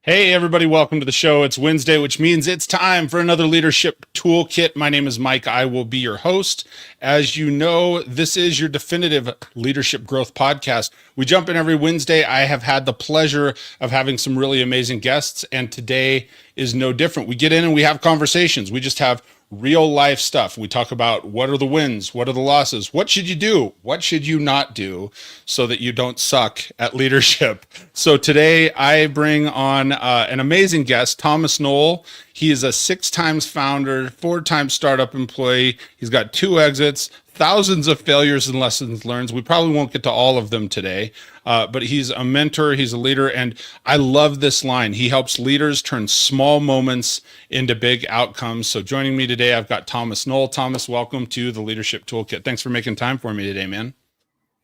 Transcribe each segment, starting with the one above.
Hey, everybody, welcome to the show. It's Wednesday, which means it's time for another Leadership Toolkit. My name is Mike. I will be your host. As you know, this is your definitive leadership growth podcast. We jump in every Wednesday. I have had the pleasure of having some really amazing guests, and today is no different. We get in and we have conversations. We just have real life stuff. We talk about what are the wins, what are the losses, what should you do, what should you not do so that you don't suck at leadership. So today I bring on an amazing guest, Thomas Knoll. He is a 6-time founder, 4-time startup employee. He's got 2 exits, thousands of failures and lessons learned. We probably won't get to all of them today, but he's a mentor, he's a leader, and I love this line. He helps leaders turn small moments into big outcomes. So joining me today, I've got Thomas Knoll. Thomas, welcome to the Leadership Toolkit. Thanks for making time for me today, man.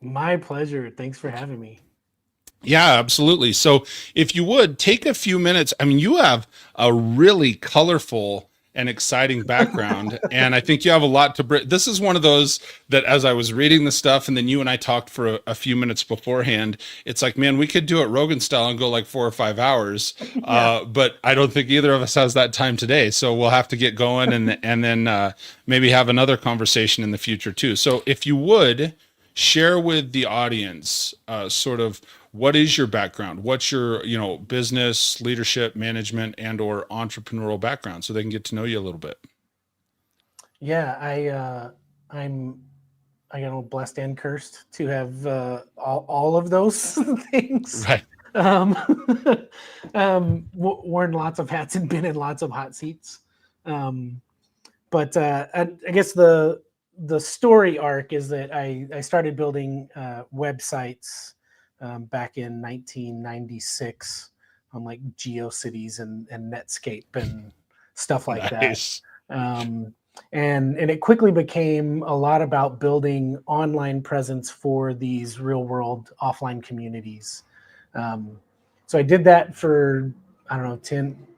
My pleasure. Thanks for having me. Yeah, absolutely. So if you would take a few minutes, I mean, you have a really colorful and exciting background, and I think you have a lot to bring. This is one of those that as I was reading the stuff and then you and I talked for a few minutes beforehand, it's like, man, we could do it Rogan style and go like 4 or 5 hours. Yeah. But I don't think either of us has that time today. So we'll have to get going and then maybe have another conversation in the future too. So if you would share with the audience sort of what is your background, what's your business, leadership, management, and or entrepreneurial background, so they can get to know you a little bit. Yeah, I'm blessed and cursed to have all of those things. Right. Worn lots of hats and been in lots of hot seats. But I guess the story arc is that I started building websites back in 1996 on like GeoCities and Netscape and stuff like Nice. that. And it quickly became a lot about building online presence for these real world offline communities. So I did that for, I don't know,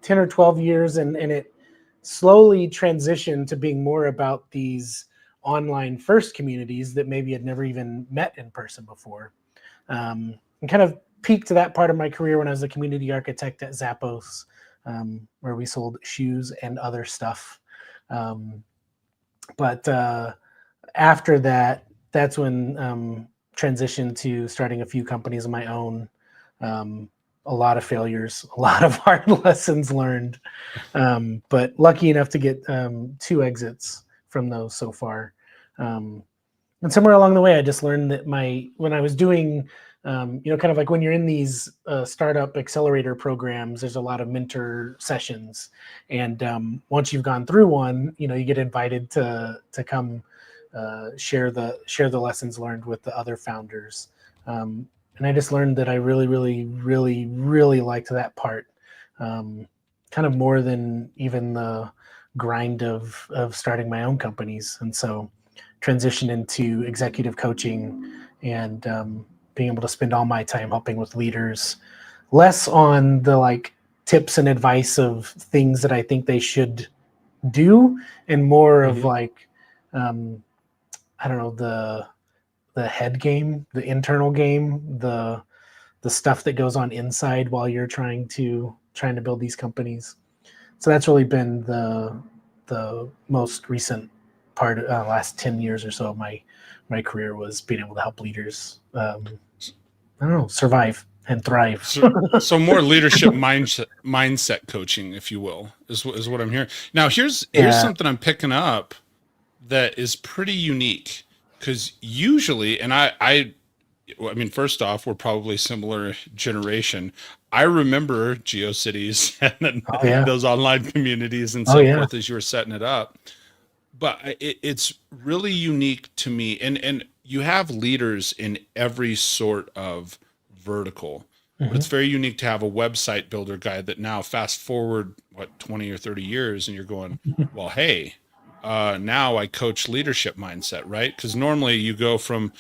10 or 12 years. And it slowly transitioned to being more about these online first communities that maybe had never even met in person before. And kind of peaked to that part of my career when I was a community architect at Zappos, where we sold shoes and other stuff. But after that, that's when transitioned to starting a few companies of my own. A lot of failures, a lot of hard lessons learned, but lucky enough to get 2 exits from those so far. And somewhere along the way, I just learned that when I was doing, kind of like when you're in these startup accelerator programs, there's a lot of mentor sessions. And once you've gone through one, you get invited to come share the lessons learned with the other founders. And I just learned that I really, really, really, really liked that part, kind of more than even the grind of starting my own companies. And so transition into executive coaching and being able to spend all my time helping with leaders, less on the like tips and advice of things that I think they should do, and more of like, I don't know, the head game, the internal game, the stuff that goes on inside while you're trying to build these companies. So that's really been the most recent part of last 10 years or so of my career, was being able to help leaders survive and thrive. So more leadership mindset coaching, if you will, is what I'm hearing. Now here's something I'm picking up that is pretty unique, because usually, and I mean, first off, we're probably similar generation. I remember GeoCities and then those online communities and so forth as you were setting it up. But it's really unique to me. And you have leaders in every sort of vertical. But it's very unique to have a website builder guy that now fast forward, 20 or 30 years, and you're going, well, hey, now I coach leadership mindset, right? Because normally you go from,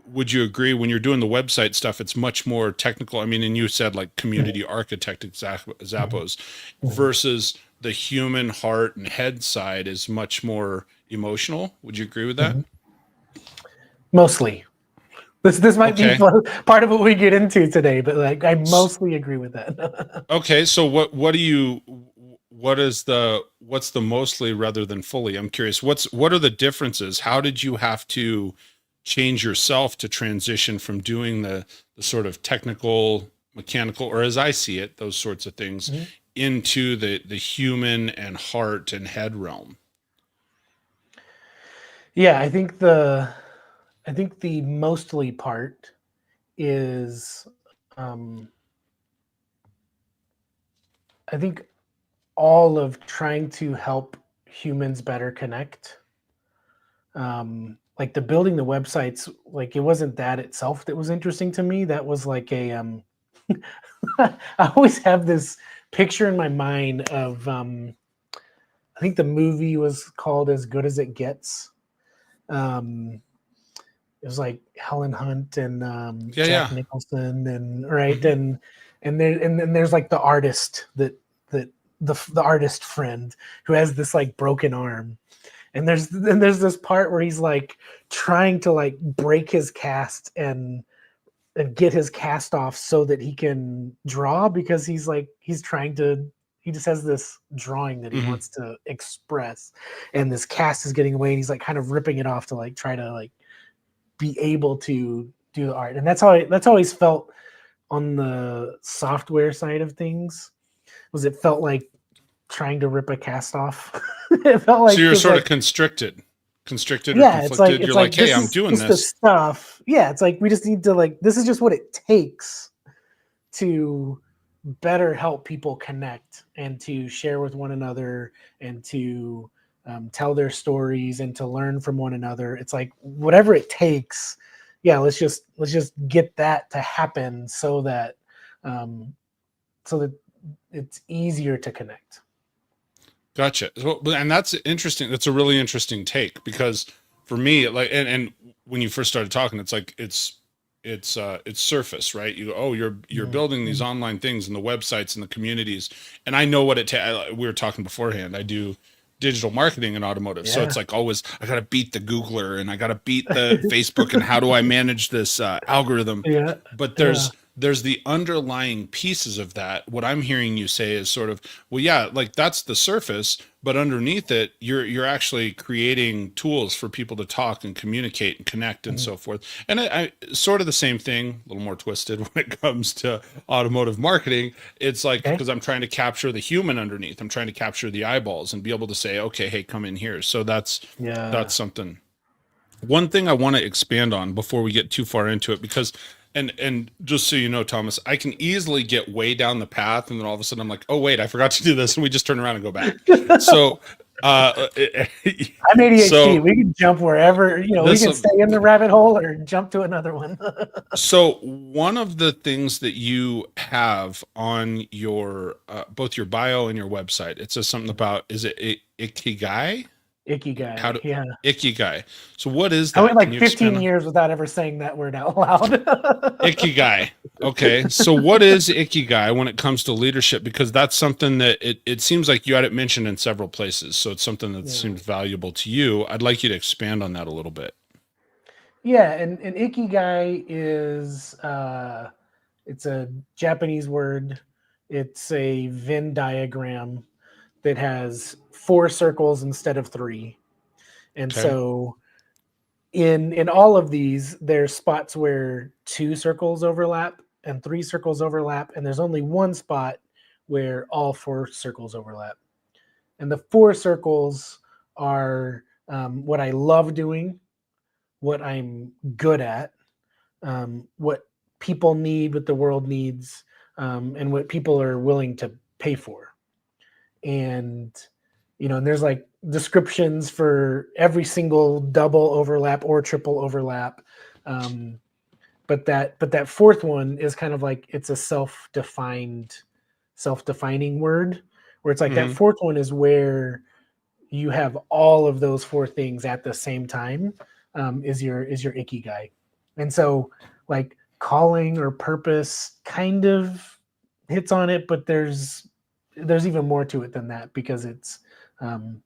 would you agree, when you're doing the website stuff, it's much more technical. I mean, and you said like community architect at Zappos versus the human heart and head side is much more emotional. Would you agree with that? Mostly. This might be Okay. part of what we get into today, but like I mostly agree with that. Okay. So what's the mostly rather than fully? I'm curious. What are the differences? How did you have to change yourself to transition from doing the sort of technical, mechanical, or as I see it, those sorts of things Mhm. into the human and heart and head realm? Yeah, I think the mostly part is um, I think all of trying to help humans better connect. Like the building the websites, like it wasn't that itself that was interesting to me. That was like a I always have this picture in my mind of I think the movie was called As Good as It Gets. Um, it was like Helen Hunt and Yeah. Jack Yeah. Nicholson and right Hmm. and then there's like the artist that the artist friend who has this like broken arm, and there's this part where he's like trying to like break his cast and get his cast off so that he can draw, because he's trying to, he just has this drawing that he Hmm. wants to express, and this cast is getting away and he's like kind of ripping it off to like try to like be able to do the art. And that's always felt on the software side of things, was it felt like trying to rip a cast off. It felt So like, you're because sort of like, constricted or yeah, conflicted. You're it's like, like hey, this I'm is doing just the this. stuff. Yeah, it's like we just need to like, this is just what it takes to better help people connect and to share with one another and to tell their stories and to learn from one another. It's like whatever it takes. Yeah, let's just get that to happen um, so that it's easier to connect. Gotcha. And that's interesting. That's a really interesting take, because for me, like, and when you first started talking, it's like it's surface, right? You go, oh, you're building these Mhm. online things and the websites and the communities, and I know what it takes. We were talking beforehand. I do digital marketing and automotive, so it's Yeah. like always I got to beat the Googler and I got to beat the Facebook, and how do I manage this algorithm? Yeah. But Yeah. there's the underlying pieces of that. What I'm hearing you say is sort of, well, yeah, like that's the surface, but underneath it, you're actually creating tools for people to talk and communicate and connect and Mhm. so forth. And I sort of the same thing, a little more twisted when it comes to automotive marketing. It's like, Okay. because I'm trying to capture the human underneath. I'm trying to capture the eyeballs and be able to say, okay, hey, come in here. So that's Yeah. something. One thing I want to expand on before we get too far into it, because and just so you know, Thomas, I can easily get way down the path, and then all of a sudden I'm like, oh wait, I forgot to do this, and we just turn around and go back. So uh I'm ADHD. so We can jump wherever, we this can stay in the rabbit hole or jump to another one. so one of the things that you have on your both your bio and your website, it says something about, is it ikigai? How Ikigai. to Yeah. Ikigai. So what is I went that? Can like you 15 expand on years without ever saying that word out loud. Ikigai? Okay. So what is Ikigai when it comes to leadership? Because that's something that it seems like you had it mentioned in several places. So it's something that Yeah. seems valuable to you. I'd like you to expand on that a little bit. Yeah, and Ikigai is it's a Japanese word. It's a Venn diagram that has four circles instead of three. And Okay. so in all of these, there's spots where two circles overlap and three circles overlap, and there's only one spot where all four circles overlap. And the four circles are what I love doing, what I'm good at, what people need, what the world needs, and what people are willing to pay for. And and there's like descriptions for every single double overlap or triple overlap. Um, but that fourth one is kind of like, it's a self-defining word, where it's like that Hmm. fourth one is where you have all of those four things at the same time, is your ikigai. And so like calling or purpose kind of hits on it, but there's even more to it than that, because um,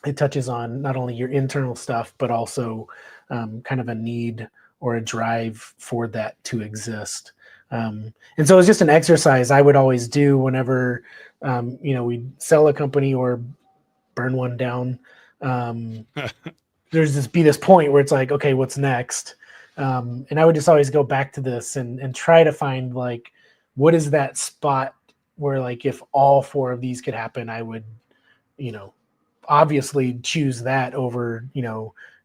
it touches on not only your internal stuff but also kind of a need or a drive for that to exist. And so it's just an exercise I would always do whenever, we'd sell a company or burn one down. There's this point where it's like, okay, what's next? And I would just always go back to this and try to find like, what is that spot where like, if all four of these could happen, I would, obviously choose that over,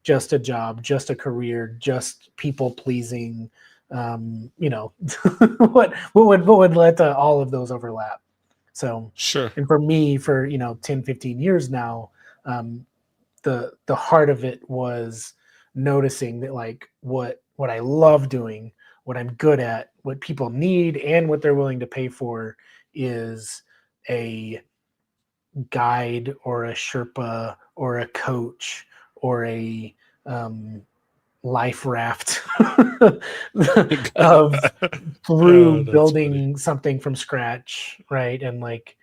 just a job, just a career, just people pleasing, what would let all of those overlap. So, Sure. and for me, for, 10, 15 years now, the heart of it was noticing that like what I love doing, what I'm good at, what people need, and what they're willing to pay for is a guide or a Sherpa or a coach or a life raft of through building something from scratch, right? And like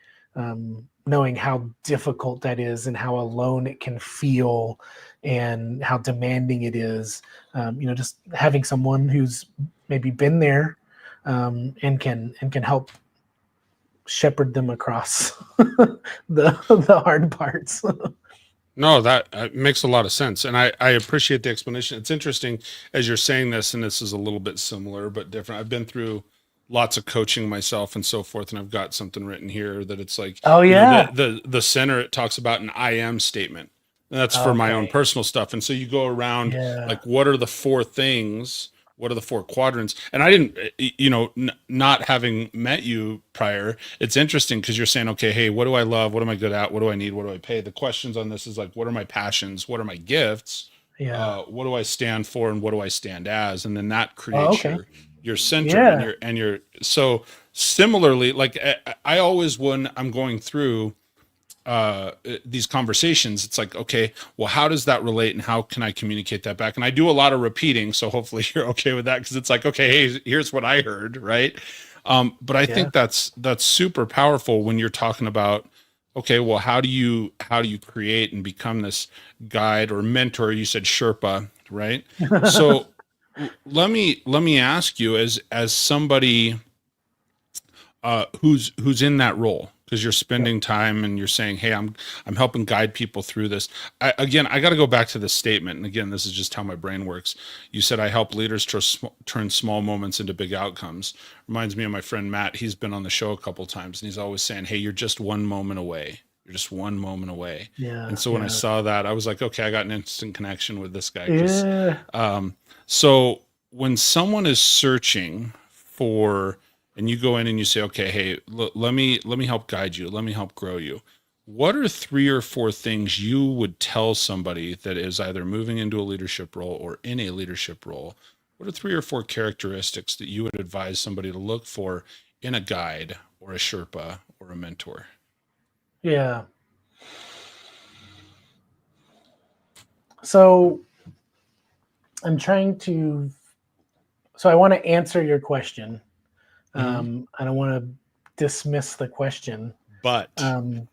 knowing how difficult that is and how alone it can feel and how demanding it is. Just having someone who's maybe been there and can help shepherd them across the hard parts. No, that makes a lot of sense. And I appreciate the explanation. It's interesting as you're saying this, and this is a little bit similar, but different. I've been through lots of coaching myself and so forth. And I've got something written here that it's like, oh yeah, the center, it talks about an I am statement. And that's for my own personal stuff. And so you go around like, what are the four things? What are the four quadrants? And I didn't, not having met you prior, it's interesting because you're saying, okay, hey, what do I love? What am I good at? What do I need? What do I pay? The questions on this is like, what are my passions? What are my gifts? What do I stand for? And what do I stand as? And then that creates your center and your, so similarly, like I always, when I'm going through these conversations, it's like, okay, well, how does that relate and how can I communicate that back? And I do a lot of repeating, so hopefully you're okay with that, because it's like, okay, hey, here's what I heard, right? But I think that's super powerful when you're talking about, okay, well, how do you create and become this guide or mentor? You said Sherpa, right? So let me ask you, as somebody who's in that role, because you're spending time and you're saying, hey, I'm helping guide people through this. I got to go back to this statement. And again, this is just how my brain works. You said, I help leaders turn small moments into big outcomes. Reminds me of my friend, Matt. He's been on the show a couple of times and he's always saying, hey, you're just one moment away. You're just one moment away. Yeah. And so when I saw that, I was like, okay, I got an instant connection with this guy. So when someone is searching for, and you go in and you say, okay, hey, let me help guide you. Let me help grow you. What are 3 or 4 things you would tell somebody that is either moving into a leadership role or in a leadership role? What are 3 or 4 characteristics that you would advise somebody to look for in a guide or a Sherpa or a mentor? Yeah. So I want to answer your question. I don't want to dismiss the question, but when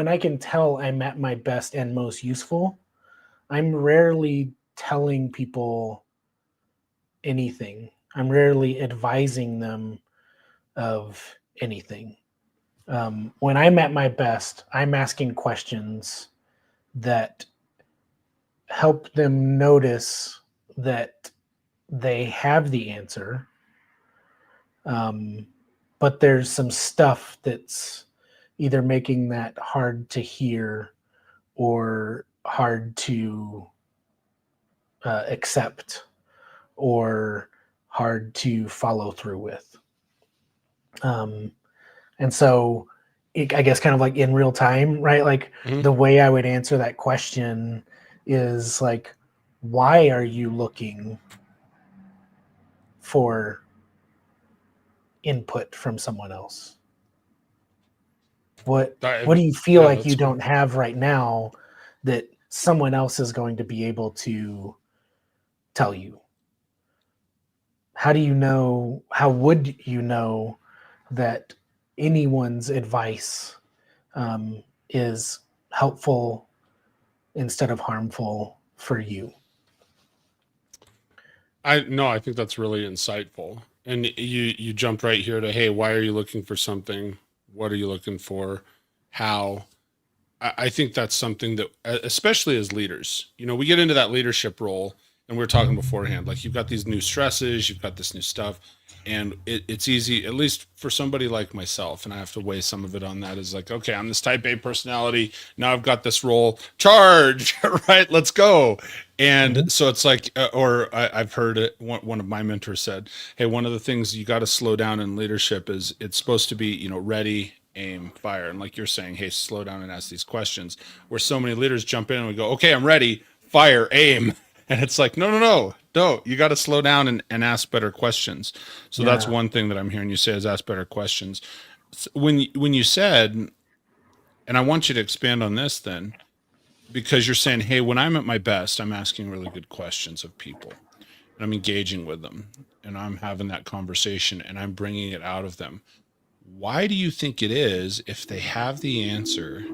I can tell I'm at my best and most useful, I'm rarely telling people anything. I'm rarely advising them of anything. When I'm at my best, I'm asking questions that help them notice that they have the answer, but there's some stuff that's either making that hard to hear or hard to accept or hard to follow through with. And so I guess kind of like in real time, right? Like the way I would answer that question is like, why are you looking for input from someone else? What do you feel like you don't have right now that someone else is going to be able to tell you? How would you know that anyone's advice is helpful instead of harmful for you? I think that's really insightful. And you jumped right here to, hey, why are you looking for something? What are you looking for? How? I think that's something that, especially as leaders, we get into that leadership role, and we were talking beforehand, like you've got these new stresses, you've got this new stuff, and it's easy, at least for somebody like myself, and I have to weigh some of it on that, is like, okay, I'm this type A personality. Now I've got this role, charge, right? Let's go. And so it's like, I've heard it, one of my mentors said, hey, one of the things you got to slow down in leadership is it's supposed to be, ready, aim, fire. And like you're saying, hey, slow down and ask these questions, where so many leaders jump in and we go, okay, I'm ready, fire, aim. And it's like, no, you got to slow down and ask better questions. So that's one thing that I'm hearing you say, is ask better questions. When you said, and I want you to expand on this then, because you're saying, hey, when I'm at my best, I'm asking really good questions of people, and I'm engaging with them, and I'm having that conversation, and I'm bringing it out of them. Why do you think it is, if they have the answer,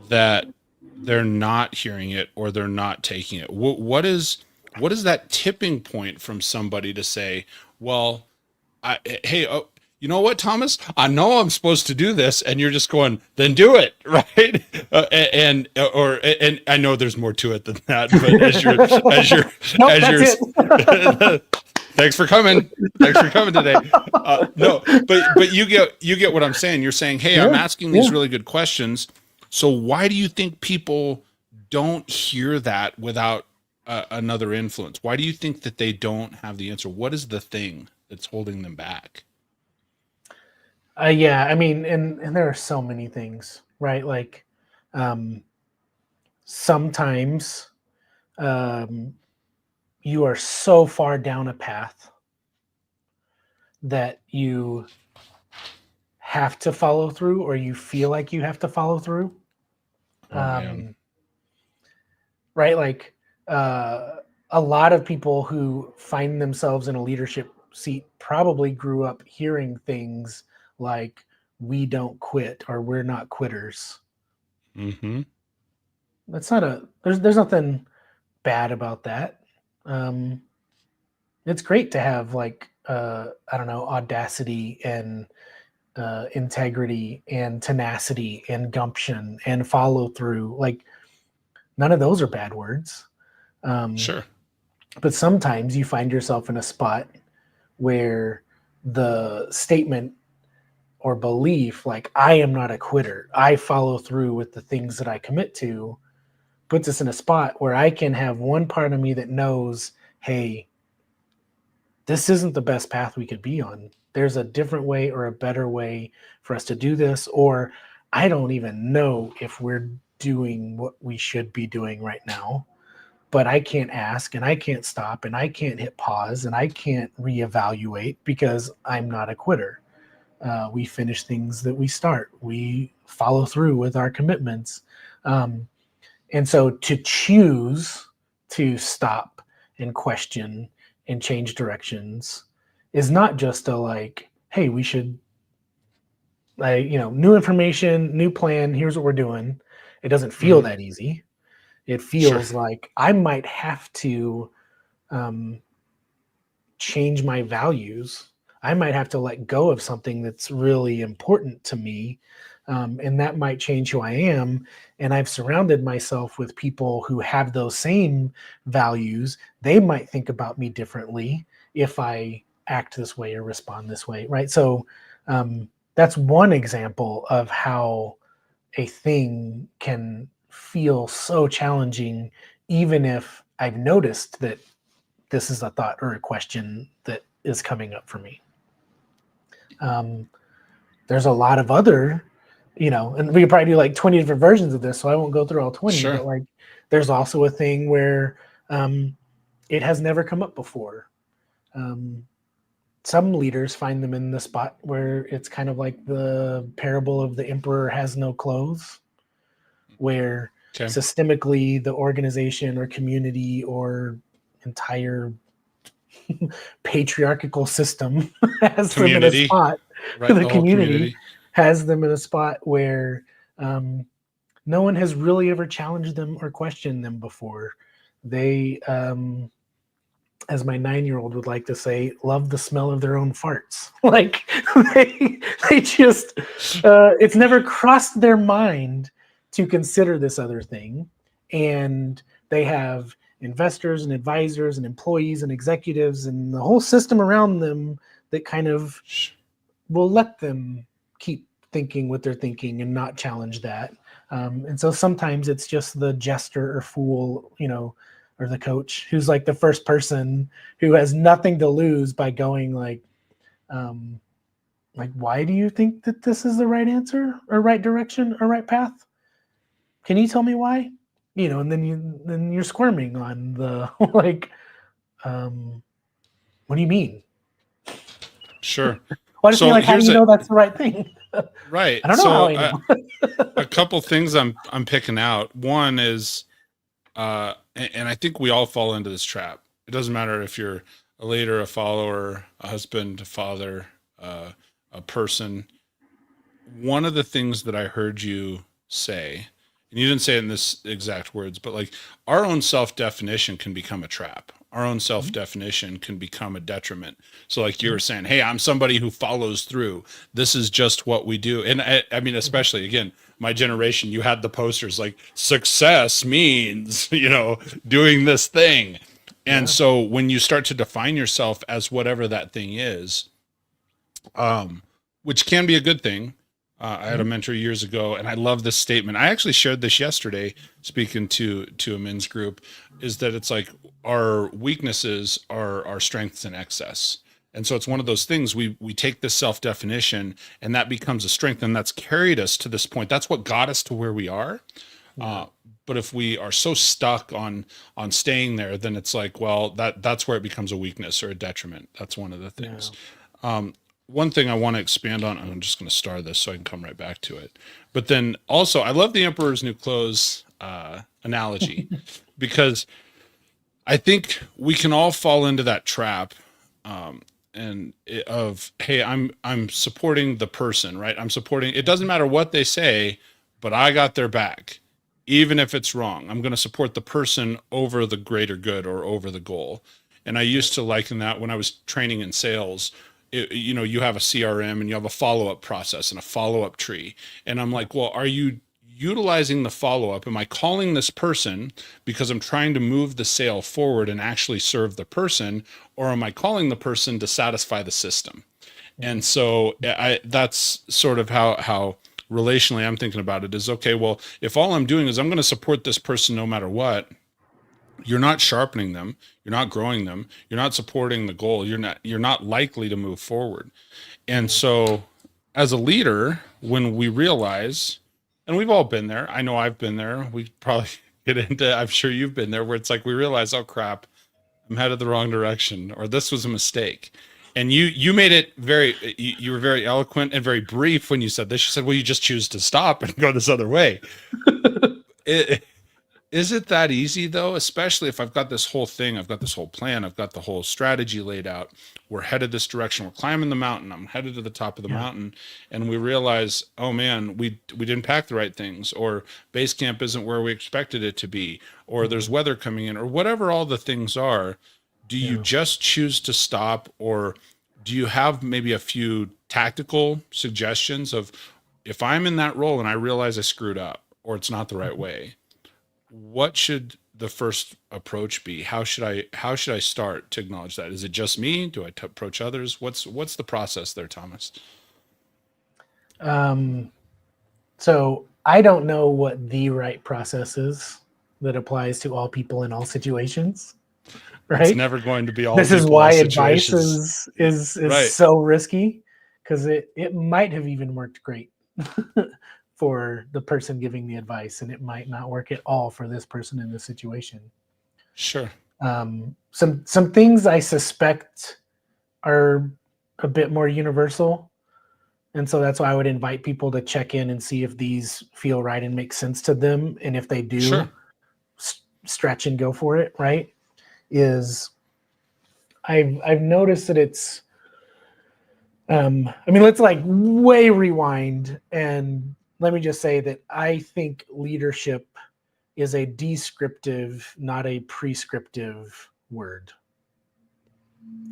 that they're not hearing it or they're not taking it? What is that tipping point from somebody to say, well, you know what, Thomas, I know I'm supposed to do this, and you're just going, then do it, right? And I know there's more to it than that, but thanks for coming today. No, but you get what I'm saying. You're saying, hey, I'm asking these really good questions. So why do you think people don't hear that without another influence? Why do you think that they don't have the answer? What is the thing that's holding them back? Yeah, I mean, and there are so many things, right? Like, sometimes you are so far down a path that you have to follow through, or you feel like you have to follow through. Right? Like, a lot of people who find themselves in a leadership seat probably grew up hearing things like, we don't quit, or we're not quitters. Mm-hmm. That's not there's nothing bad about that. It's great to have, like, I don't know, audacity and integrity and tenacity and gumption and follow through. Like, none of those are bad words. Sure. But sometimes you find yourself in a spot where the statement or belief, like, I am not a quitter, I follow through with the things that I commit to, puts us in a spot where I can have one part of me that knows, hey, this isn't the best path we could be on. There's a different way or a better way for us to do this, or I don't even know if we're doing what we should be doing right now, but I can't ask, and I can't stop, and I can't hit pause, and I can't reevaluate, because I'm not a quitter. We finish things that we start. We follow through with our commitments. And so to choose to stop and question and change directions is not just a, like, hey, we should, new information, new plan, here's what we're doing. It doesn't feel that easy. It feels like I might have to change my values. I might have to let go of something that's really important to me, and that might change who I am. And I've surrounded myself with people who have those same values. They might think about me differently if I act this way or respond this way, right? So that's one example of how a thing can feel so challenging, even if I've noticed that this is a thought or a question that is coming up for me. There's a lot of other, and we could probably do like 20 different versions of this, so I won't go through all 20, but like, there's also a thing where it has never come up before. Some leaders find them in the spot where it's kind of like the parable of the emperor has no clothes, where systemically the organization or community or entire patriarchal system has them in a spot. Right, the community has them in a spot where no one has really ever challenged them or questioned them before. They, as my 9-year-old would like to say, love the smell of their own farts. Like they just, it's never crossed their mind to consider this other thing. And they have investors and advisors and employees and executives and the whole system around them that kind of will let them keep thinking what they're thinking and not challenge that. And so sometimes it's just the jester or fool, or the coach who's like the first person who has nothing to lose by going like, why do you think that this is the right answer or right direction or right path? Can you tell me why? And then you're squirming on the like, what do you mean? Sure. Why does it like how do you know that's the right thing? Right. I don't know how I know. A couple things I'm picking out. One is, and I think we all fall into this trap. It doesn't matter if you're a leader, a follower, a husband, a father, a person. One of the things that I heard you say, and you didn't say it in this exact words, but like our own self-definition can become a trap. Our own self-definition can become a detriment. So like you were saying, hey, I'm somebody who follows through. This is just what we do. And I mean, especially again, my generation, you had the posters like success means, doing this thing. And so when you start to define yourself as whatever that thing is, which can be a good thing. I had a mentor years ago, and I love this statement. I actually shared this yesterday, speaking to a men's group, is that it's like our weaknesses are our strengths in excess. And so it's one of those things we take this self-definition and that becomes a strength, and that's carried us to this point. That's what got us to where we are. But if we are so stuck on staying there, then it's like, well, that's where it becomes a weakness or a detriment. That's one of the things. One thing I want to expand on, I'm just going to star this so I can come right back to it. But then also, I love the Emperor's New Clothes analogy because I think we can all fall into that trap hey, I'm supporting the person, right? I'm supporting. It doesn't matter what they say, but I got their back, even if it's wrong. I'm going to support the person over the greater good or over the goal. And I used to liken that when I was training in sales. You have a CRM and you have a follow-up process and a follow-up tree. And I'm like, well, are you utilizing the follow-up? Am I calling this person because I'm trying to move the sale forward and actually serve the person? Or am I calling the person to satisfy the system? And so that's sort of how relationally I'm thinking about it is, okay, well, if all I'm doing is I'm going to support this person no matter what, you're not sharpening them, you're not growing them, you're not supporting the goal, you're not likely to move forward. And so as a leader, when we realize, and we've all been there, I know I've been there, we probably get into, I'm sure you've been there, where it's like we realize, oh crap, I'm headed the wrong direction, or this was a mistake. And you made it you were very eloquent and very brief when you said this. You said, well, you just choose to stop and go this other way. Is it that easy though? Especially if I've got this whole thing, I've got this whole plan, I've got the whole strategy laid out. We're headed this direction. We're climbing the mountain. I'm headed to the top of the mountain, and we realize, oh man, we didn't pack the right things, or base camp isn't where we expected it to be, or there's weather coming in, or whatever all the things are. Do you just choose to stop, or do you have maybe a few tactical suggestions of, if I'm in that role and I realize I screwed up or it's not the right way, what should the first approach be? How should I start to acknowledge that? Is it just me? Do I approach others? What's the process there, Thomas? So I don't know what the right process is that applies to all people in all situations. Right? It's never going to be all. This is why advice is right. so risky, because it might have even worked great for the person giving the advice, and it might not work at all for this person in this situation. Sure. Some things I suspect are a bit more universal, and so that's why I would invite people to check in and see if these feel right and make sense to them, and if they do, stretch and go for it. Right? Is I've noticed that it's let's like way rewind and let me just say that I think leadership is a descriptive, not a prescriptive word.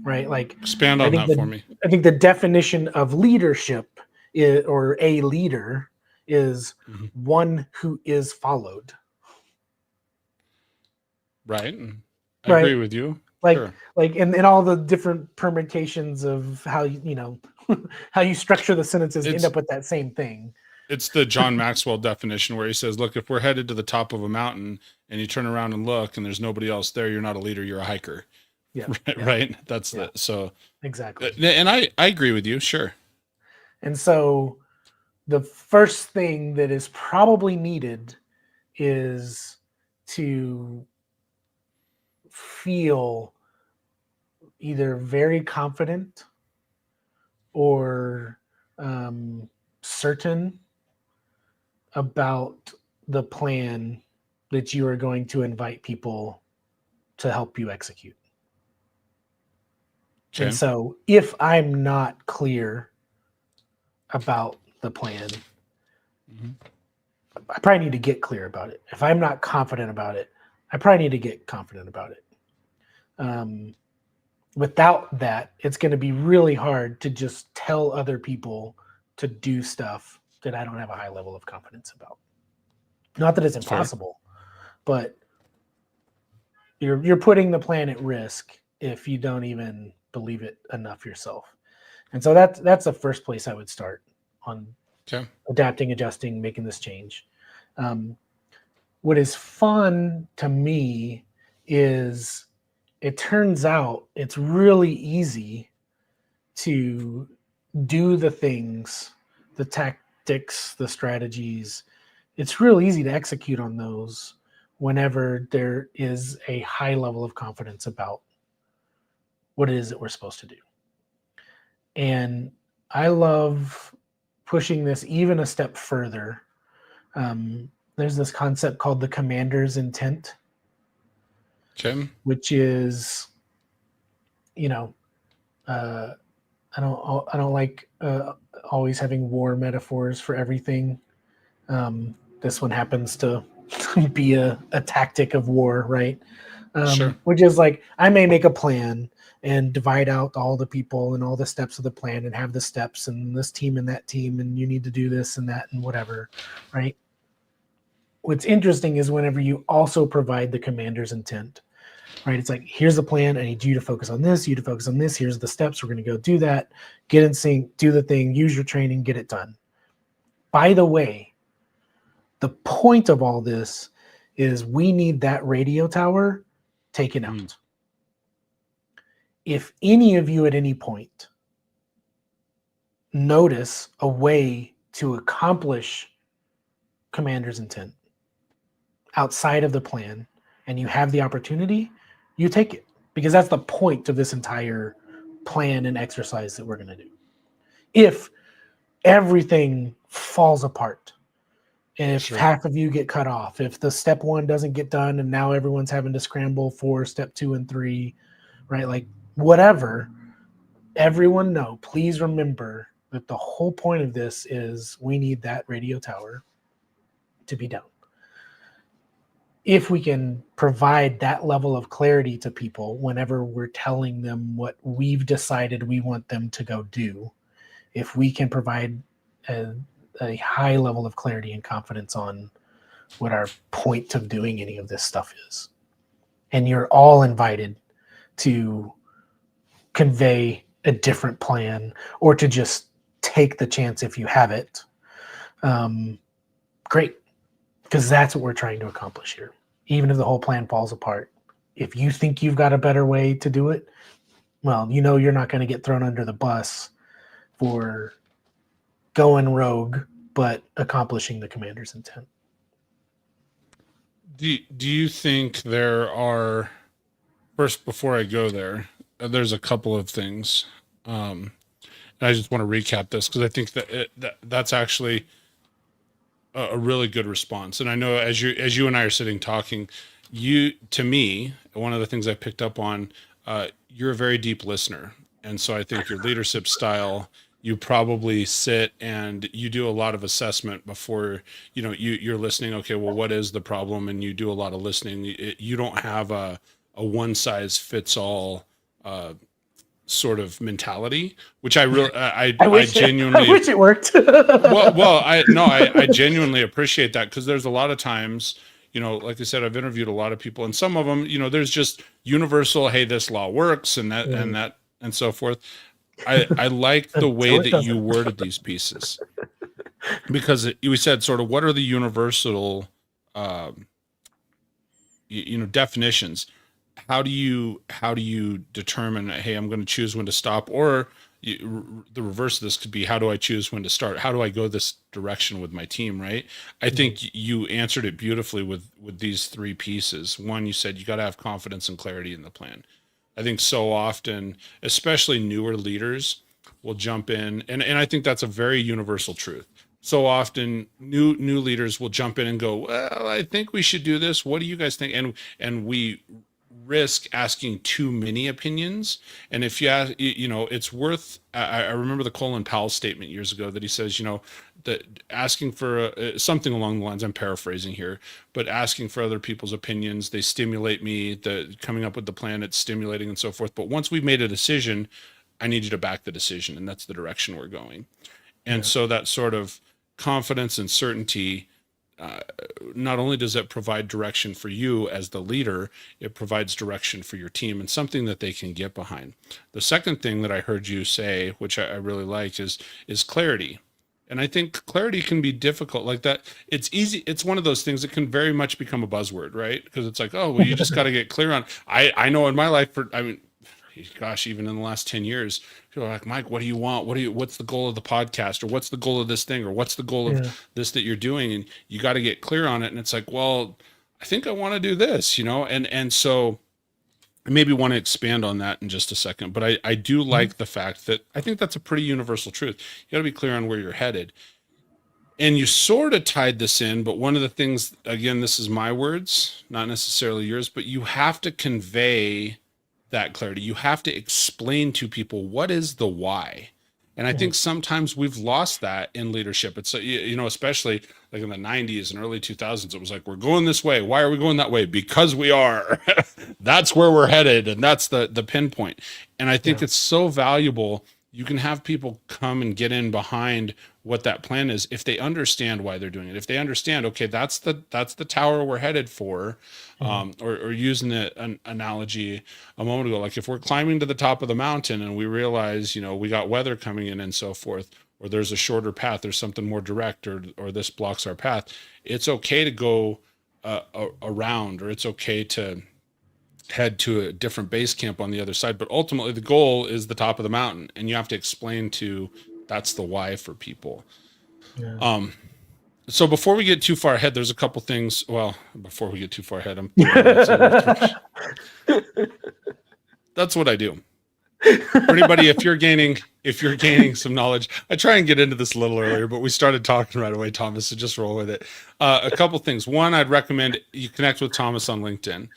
Right? Like, Expand on that for me. I think the definition of leadership is, or a leader is one who is followed. Right. I agree with you. Like, sure. like in all the different permutations of how how you structure the sentences end up with that same thing. It's the John Maxwell definition where he says, look, if we're headed to the top of a mountain and you turn around and look and there's nobody else there, you're not a leader, you're a hiker. Yeah. Right. That's so exactly. And I agree with you. Sure. And so the first thing that is probably needed is to feel either very confident or certain about the plan that you are going to invite people to help you execute. Okay. And so if I'm not clear about the plan, I probably need to get clear about it. If I'm not confident about it, I probably need to get confident about it. Without that, it's going to be really hard to just tell other people to do stuff that I don't have a high level of confidence about. Not that it's impossible, but you're putting the plan at risk if you don't even believe it enough yourself. And so that's the first place I would start on adapting, adjusting, making this change. What is fun to me is it turns out it's really easy to do the things, the tactics, the strategies. It's real easy to execute on those whenever there is a high level of confidence about what it is that we're supposed to do. And I love pushing this even a step further. There's this concept called the commander's intent, which is, I don't like always having war metaphors for everything. This one happens to be a tactic of war, right? Which is like, I may make a plan and divide out all the people and all the steps of the plan and have the steps and this team and that team, and you need to do this and that and whatever, right? What's interesting is whenever you also provide the commander's intent, right? It's like, here's the plan. I need you to focus on this, you to focus on this. Here's the steps. We're going to go do that, get in sync, do the thing, use your training, get it done. By the way, the point of all this is we need that radio tower taken out. If any of you at any point notice a way to accomplish commander's intent outside of the plan and you have the opportunity, you take it, because that's the point of this entire plan and exercise that we're going to do. If everything falls apart, if half of you get cut off, if the step 1 doesn't get done and now everyone's having to scramble for step 2 and 3, right? Like, whatever, everyone know, please remember that the whole point of this is we need that radio tower to be down. If we can provide that level of clarity to people whenever we're telling them what we've decided we want them to go do, if we can provide a high level of clarity and confidence on what our point of doing any of this stuff is, and you're all invited to convey a different plan or to just take the chance if you have it, great, because that's what we're trying to accomplish here. Even if the whole plan falls apart, if you think you've got a better way to do it, well, you're not going to get thrown under the bus for going rogue, but accomplishing the commander's intent. Do you think there are, first, before I go there, there's a couple of things. And I just want to recap this because I think that's actually a really good response. And I know as you and I are sitting talking, to me, one of the things I picked up on, you're a very deep listener. And so I think your leadership style you probably sit and you do a lot of assessment before, you're listening. Okay, well, what is the problem? And you do a lot of listening. You don't have a one size fits all sort of mentality, which I really, I genuinely, I wish it worked. I genuinely appreciate that, because there's a lot of times, like I said, I've interviewed a lot of people, and some of them, there's just universal, hey, this law works, and that, and that, and so forth. I like the way that you worded these pieces, because we said sort of, what are the universal, definitions? How do you determine, hey, I'm going to choose when to stop? Or the reverse of this could be, how do I choose when to start? How do I go this direction with my team? Right. I think you answered it beautifully with these three pieces. One, you said you got to have confidence and clarity in the plan. I think so often, especially newer leaders, will jump in, and I think that's a very universal truth. So often new leaders will jump in and go, well, I think we should do this. What do you guys think? And we risk asking too many opinions. And if you ask, it's worth, I remember the Colin Powell statement years ago that he says, that asking for something along the lines, I'm paraphrasing here, but asking for other people's opinions, they stimulate me, the coming up with the plan, it's stimulating, and so forth. But once we've made a decision, I need you to back the decision, and that's the direction we're going. And so that sort of confidence and certainty, not only does it provide direction for you as the leader, it provides direction for your team, and something that they can get behind. The second thing that I heard you say, which I really like, is clarity. And I think clarity can be difficult like that. It's easy. It's one of those things that can very much become a buzzword, right? Because it's like, oh, well, you just got to get clear on. I know in my life, gosh, even in the last 10 years, people are like, Mike, what do you want? What's the goal of the podcast? Or what's the goal of this thing? Or what's the goal of this that you're doing? And you got to get clear on it. And it's like, well, I think I want to do this, and so I maybe want to expand on that in just a second, but I do like the fact that I think that's a pretty universal truth. You got to be clear on where you're headed. And you sort of tied this in, but one of the things, again, this is my words, not necessarily yours, but you have to convey that clarity. You have to explain to people, what is the why? And I think sometimes we've lost that in leadership. It's, especially like in the 90s and early 2000s, it was like, we're going this way. Why are we going that way? Because we are. That's where we're headed. And that's the pinpoint. And I think it's so valuable. You can have people come and get in behind what that plan is if they understand why they're doing it. If they understand, okay, that's the tower we're headed for, or using an analogy a moment ago, like if we're climbing to the top of the mountain and we realize, we got weather coming in and so forth, or there's a shorter path, there's something more direct, or this blocks our path. It's okay to go around, or it's okay to head to a different base camp on the other side, but ultimately the goal is the top of the mountain, and you have to explain that's the why for people. So before we get too far ahead, there's a couple things. Well, before we get too far ahead, that's what I do. For anybody, if you're gaining some knowledge, I try and get into this a little earlier, but we started talking right away, Thomas, so just roll with it. A couple things. One, I'd recommend you connect with Thomas on LinkedIn.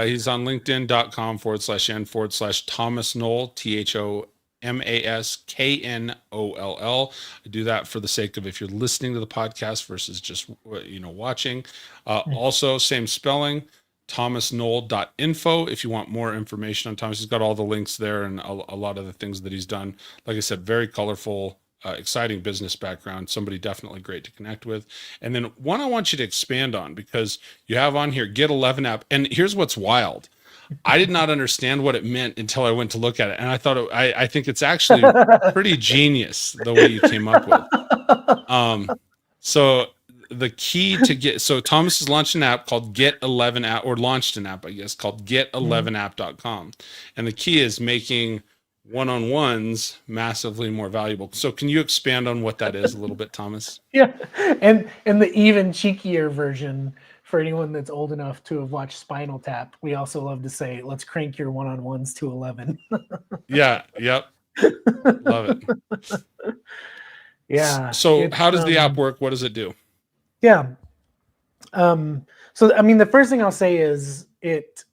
He's on linkedin.com/n/Thomas Knoll, ThomasKnoll. I do that for the sake of if you're listening to the podcast versus just, watching. Also, same spelling, thomasknoll.info. If you want more information on Thomas, he's got all the links there and a lot of the things that he's done. Like I said, very colorful, exciting business background, somebody definitely great to connect with. And then one I want you to expand on, because you have on here Get 11 app. And here's what's wild. I did not understand what it meant until I went to look at it. And I thought, I think it's actually pretty genius the way you came up with. So the key to so Thomas has launched an app called Get 11 app, or launched an app, I guess, called get11app.com. And the key is making one-on-ones massively more valuable. So can you expand on what that is a little bit, Thomas? Yeah. And the even cheekier version, for anyone that's old enough to have watched Spinal Tap, we also love to say, let's crank your one-on-ones to 11. Yeah. Yep. Love it. Yeah. So how does the app work? What does it do? Yeah. So, the first thing I'll say is it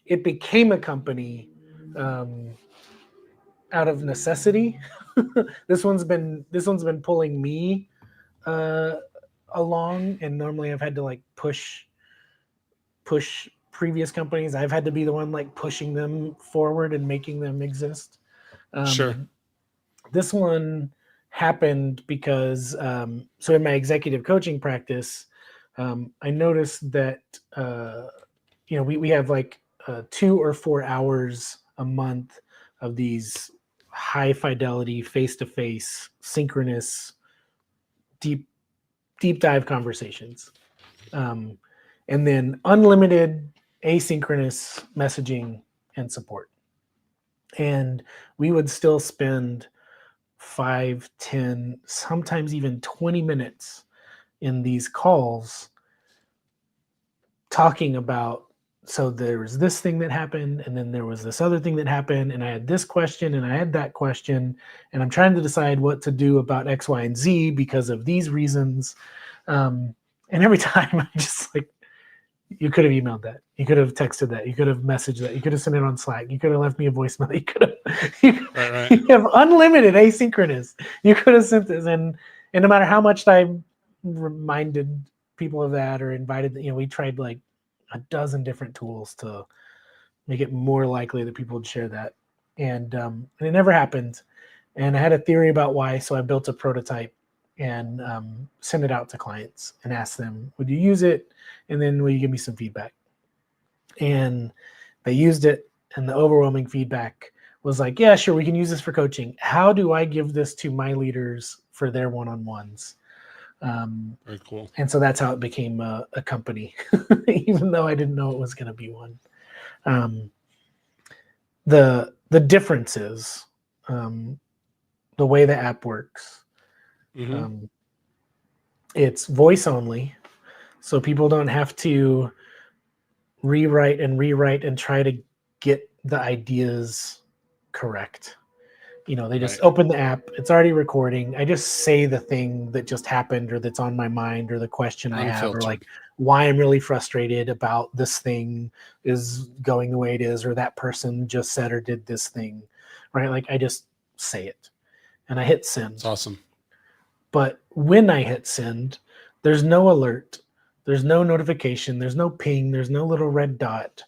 became a company out of necessity. This one's been pulling me along, and normally I've had to like push previous companies. I've had to be the one like pushing them forward and making them exist. Sure. This one happened because so in my executive coaching practice, I noticed that we have like 2 or 4 hours a month of these high fidelity, face-to-face, synchronous, deep dive conversations, and then unlimited asynchronous messaging and support. And we would still spend 5, 10, sometimes even 20 minutes in these calls talking about, so there was this thing that happened, and then there was this other thing that happened, and I had this question and I had that question, and I'm trying to decide what to do about X, Y, and Z because of these reasons. And every time I'm just like, you could have emailed that, you could have texted that, you could have messaged that, you could have sent it on Slack, you could have left me a voicemail, you could have Right. you have unlimited asynchronous, you could have sent this, and no matter how much I reminded people of that or invited, we tried like a dozen different tools to make it more likely that people would share that, and it never happened. And I had a theory about why, so I built a prototype and sent it out to clients and asked them, would you use it? And then will you give me some feedback? And they used it, and the overwhelming feedback was like, yeah, sure, we can use this for coaching. How do I give this to my leaders for their one-on-ones? Very cool. And so that's how it became a company, even though I didn't know it was going to be one. The differences, the way the app works. Mm-hmm. It's voice only, so people don't have to rewrite and try to get the ideas correct. They just open the app, it's already recording. I just say the thing that just happened or that's on my mind or the question I have, or like why I'm really frustrated about this thing is going the way it is, or that person just said or did this thing, right? Like I just say it and I hit send. That's awesome. But when I hit send, there's no alert, there's no notification, there's no ping, there's no little red dot.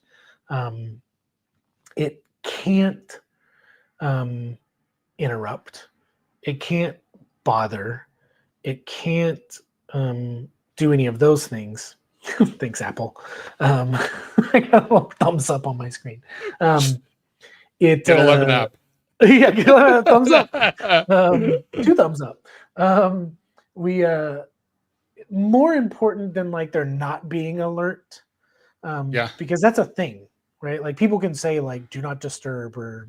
It can't interrupt. It can't bother. It can't do any of those things. Thanks, Apple. I got a little thumbs up on my screen. Get 11 app. Yeah, get a thumbs up. 2 thumbs up. We more important than like there not being alert. Because that's a thing, right? Like people can say like do not disturb or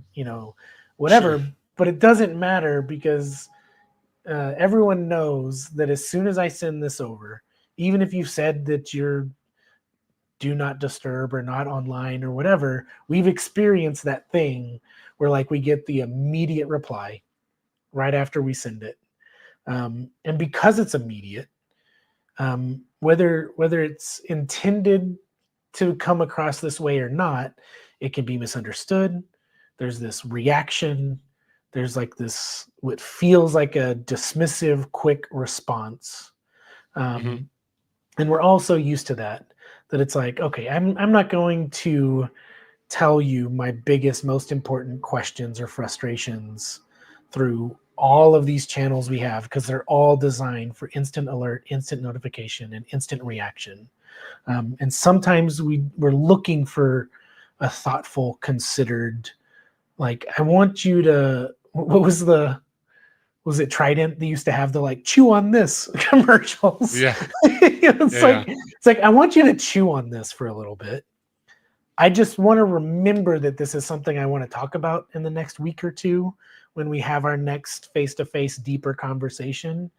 whatever, sure. But it doesn't matter because everyone knows that as soon as I send this over, even if you've said that you're do not disturb or not online or whatever, we've experienced that thing where like we get the immediate reply right after we send it. And because it's immediate, whether it's intended to come across this way or not, it can be misunderstood. There's this reaction. There's like this, what feels like a dismissive, quick response. And we're all so used to that it's like, okay, I'm not going to tell you my biggest, most important questions or frustrations through all of these channels we have, because they're all designed for instant alert, instant notification, and instant reaction. And sometimes we're looking for a thoughtful, considered, like, I want you to, what was it Trident? They used to have the like chew on this commercials. Yeah. It's like, I want you to chew on this for a little bit. I just want to remember that this is something I want to talk about in the next week or two when we have our next face-to-face deeper conversation.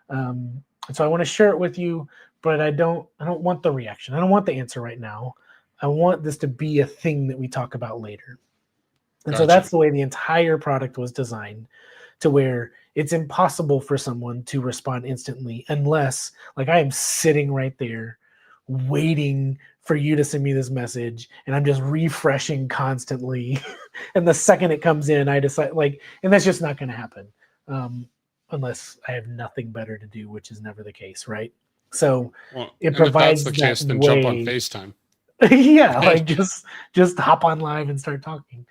So I want to share it with you, but I don't want the reaction. I don't want the answer right now. I want this to be a thing that we talk about later. And so that's the way the entire product was designed, to where it's impossible for someone to respond instantly unless, like, I am sitting right there waiting for you to send me this message, and I'm just refreshing constantly. And the second it comes in, I decide and that's just not going to happen. Unless I have nothing better to do, which is never the case. Right. So it provides if that's the case, then way, jump on FaceTime. Yeah. Like just hop on live and start talking.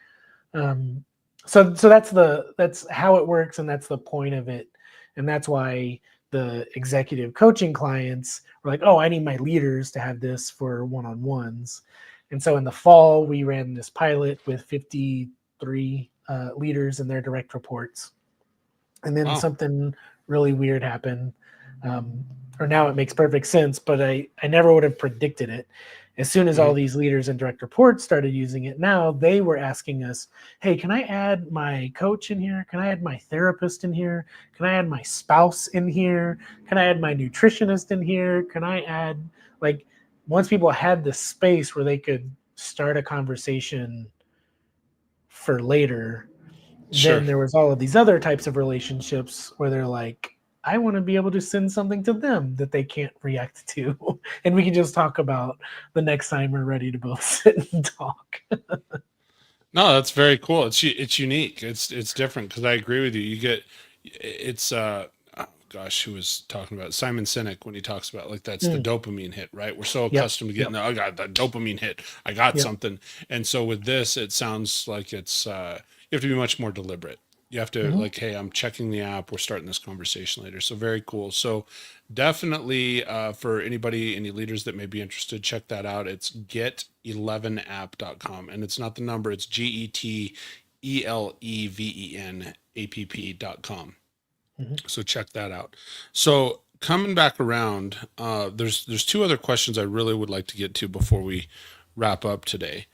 So that's how it works. And that's the point of it. And that's why the executive coaching clients were like, oh, I need my leaders to have this for one-on-ones. And so in the fall, we ran this pilot with 53 leaders and their direct reports. And then something really weird happened. Or now it makes perfect sense, but I never would have predicted it. As soon as all these leaders and direct reports started using it, now they were asking us, hey, can I add my coach in here? Can I add my therapist in here? Can I add my spouse in here? Can I add my nutritionist in here? Can I add, once people had this space where they could start a conversation for later, then there was all of these other types of relationships where they're like, I want to be able to send something to them that they can't react to. And we can just talk about the next time we're ready to both sit and talk. No, that's very cool. It's unique. It's different, because I agree with you. Who was talking about it? Simon Sinek, when he talks about that's the dopamine hit, right? We're so accustomed to getting I got that dopamine hit. I got something. And so with this, it sounds like it's, you have to be much more deliberate. You have to hey, I'm checking the app. We're starting this conversation later. So very cool. So definitely for anybody, any leaders that may be interested, check that out. It's get11app.com. And it's not the number. It's GETELEVENAPP.com. So check that out. So coming back around, there's two other questions I really would like to get to before we wrap up today.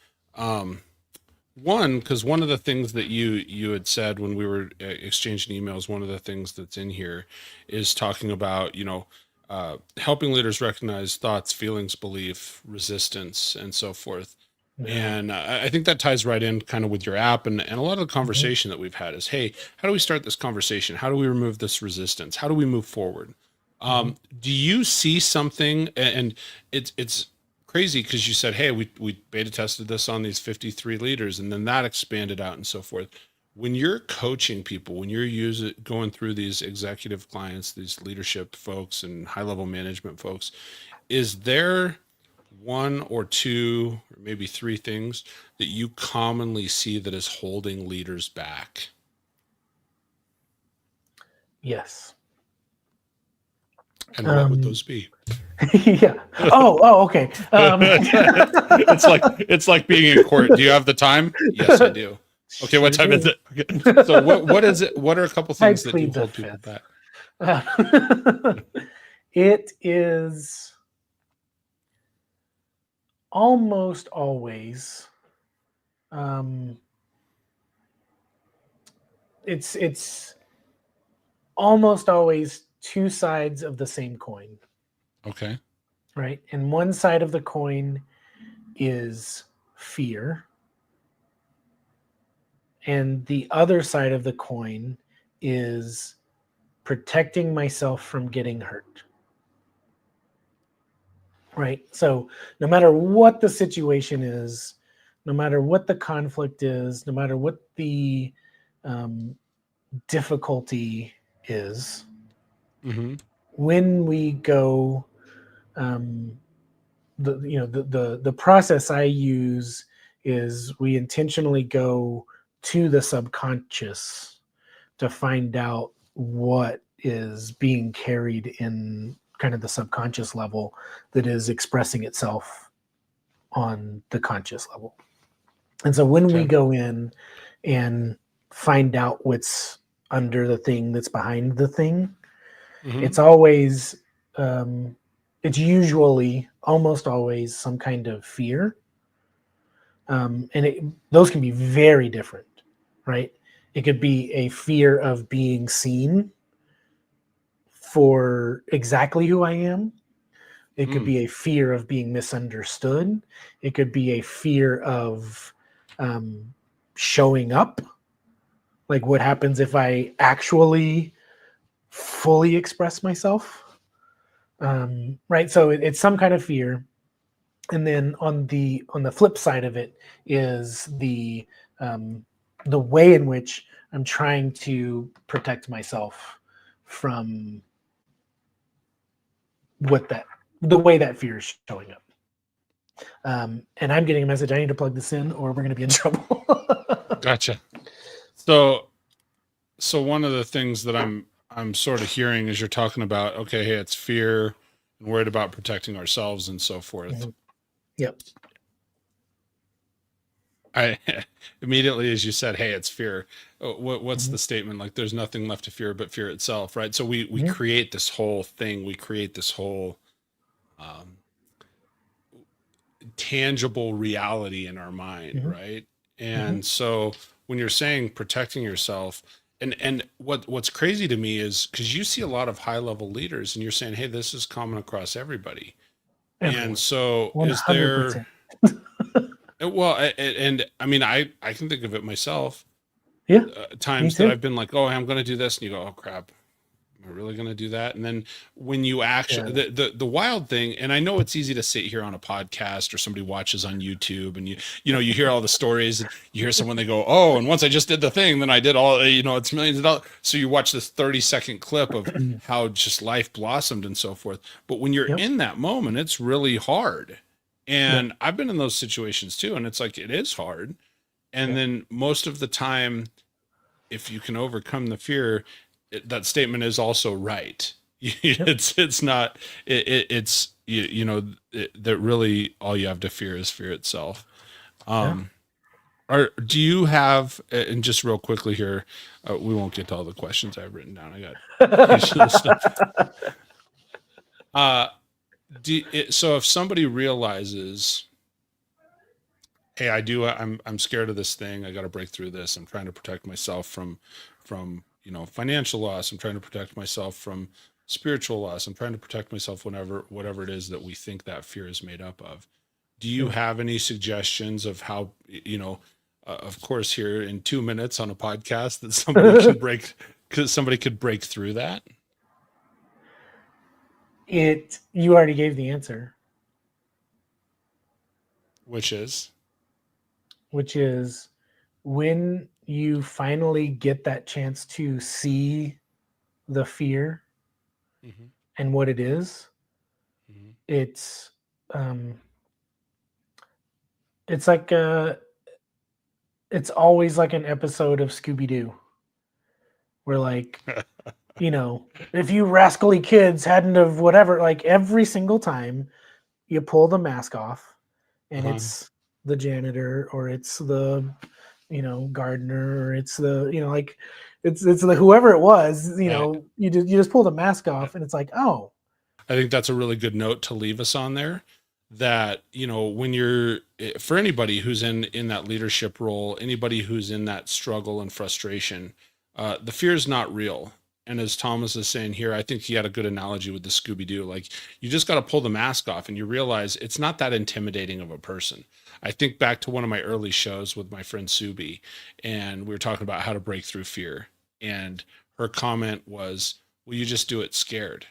One, because one of the things that you had said when we were exchanging emails, one of the things that's in here is talking about, helping leaders recognize thoughts, feelings, belief, resistance, and so forth. And I think that ties right in kind of with your app, and a lot of the conversation that we've had is, hey, how do we start this conversation? How do we remove this resistance? How do we move forward? Do you see something, and it's crazy because you said, hey, we beta tested this on these 53 leaders, and then that expanded out and so forth. When you're coaching people, when you're going through these executive clients, these leadership folks and high-level management folks, is there one or two or maybe three things that you commonly see that is holding leaders back? Yes. And what would those be? Yeah. Oh, okay. It's like being in court. Do you have the time? Yes, I do. Okay, what time is it? Okay. So what is it? What are a couple things that do hold people back? It is almost always it's almost always two sides of the same coin. Okay. Right? And one side of the coin is fear. And the other side of the coin is protecting myself from getting hurt. Right? So no matter what the situation is, no matter what the conflict is, no matter what the difficulty is, when we go, the process I use is we intentionally go to the subconscious to find out what is being carried in kind of the subconscious level that is expressing itself on the conscious level. And so when we go in and find out what's under the thing that's behind the thing, it's always, it's usually almost always some kind of fear. And those can be very different, right? It could be a fear of being seen for exactly who I am. It could be a fear of being misunderstood. It could be a fear of showing up. Like, what happens if I actually fully express myself? Right? So it's some kind of fear. And then on the flip side of it is the way in which I'm trying to protect myself from the way that fear is showing up. And I'm getting a message. I need to plug this in, or we're going to be in trouble. Gotcha. So one of the things that I'm sort of hearing is you're talking about, okay, hey, it's fear and worried about protecting ourselves and so forth. Mm-hmm. Yep. I immediately, as you said, hey, it's fear. What's Mm-hmm. the statement? Like, there's nothing left to fear but fear itself, right? So we create this whole thing. We create this whole tangible reality in our mind, right? And so when you're saying protecting yourself, and what's crazy to me is because you see a lot of high level leaders, and you're saying, hey, this is common across everybody. Everyone. And so 100%. is there? Well, and I mean, I can think of it myself. Yeah. Times that I've been like, oh, I'm going to do this, and you go, oh crap, am I really going to do that? And then when you actually, the wild thing, and I know it's easy to sit here on a podcast or somebody watches on YouTube, and you hear all the stories, and you hear someone, they go, oh, and once I just did the thing, then I did all, it's millions of dollars. So you watch this 30-second clip of how just life blossomed and so forth. But when you're in that moment, it's really hard. And I've been in those situations too. And it's like, it is hard. And then most of the time, if you can overcome the fear, that statement is also right. It's not, it's, that really all you have to fear is fear itself. Do you have, and just real quickly here, we won't get to all the questions I've written down. I got stuff. So if somebody realizes, hey, I'm scared of this thing. I got to break through this. I'm trying to protect myself from financial loss. I'm trying to protect myself from spiritual loss. I'm trying to protect myself whatever it is that we think that fear is made up of. Do you have any suggestions of how, of course, here in 2 minutes on a podcast that somebody could break through that? You already gave the answer. Which is when you finally get that chance to see the fear and what it is, it's like it's always like an episode of Scooby-Doo where like, if you rascally kids hadn't have whatever, like every single time you pull the mask off and it's the janitor or it's the, gardener, or it's the, like it's the whoever it was, you just pull the mask off and it's like, oh. I think that's a really good note to leave us on there. That, when you're, for anybody who's in that leadership role, anybody who's in that struggle and frustration, the fear is not real. And as Thomas is saying here, I think he had a good analogy with the Scooby-Doo. Like, you just got to pull the mask off and you realize it's not that intimidating of a person. I think back to one of my early shows with my friend Subi, and we were talking about how to break through fear. And her comment was, well, you just do it scared.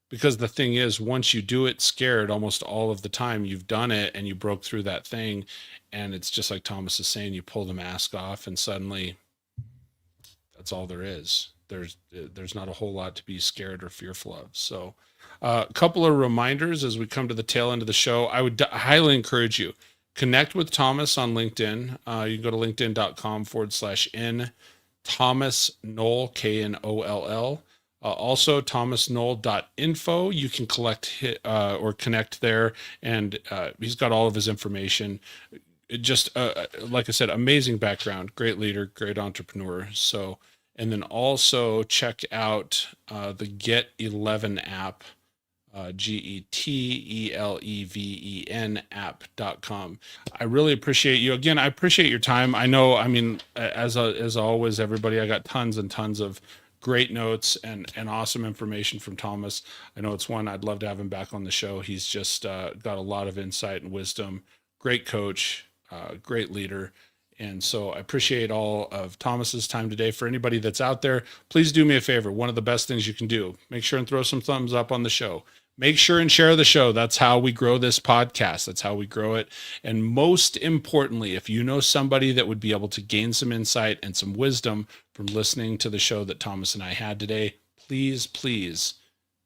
Because the thing is, once you do it scared, almost all of the time you've done it and you broke through that thing. And it's just like Thomas is saying, you pull the mask off and suddenly that's all there is. There's not a whole lot to be scared or fearful of. So a couple of reminders as we come to the tail end of the show. I would highly encourage you, connect with Thomas on LinkedIn. You can go to linkedin.com/n Thomas Knoll, Knoll. Also thomasknoll.info. You can connect there, and he's got all of his information. Just like I said, amazing background, great leader, great entrepreneur. So, and then also check out the Get 11 app, GETELEVEN app.com. I really appreciate you. Again, I appreciate your time. I know, as always, everybody, I got tons and tons of great notes and awesome information from Thomas. I know it's one I'd love to have him back on the show. He's just got a lot of insight and wisdom. Great coach, great leader. And so I appreciate all of Thomas's time today. For anybody that's out there, please do me a favor. One of the best things you can do, make sure and throw some thumbs up on the show. make sure and share the show. That's how we grow this podcast. That's how we grow it. And most importantly, if you know somebody that would be able to gain some insight and some wisdom from listening to the show that Thomas and I had today, please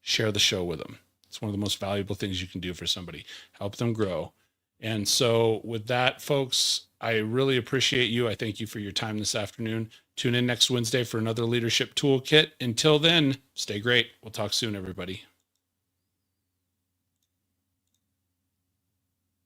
share the show with them. It's one of the most valuable things you can do for somebody. Help them grow. And so with that, folks, I really appreciate you. I thank you for your time this afternoon. Tune in next Wednesday for another Leadership Toolkit. Until then, stay great. We'll talk soon, everybody.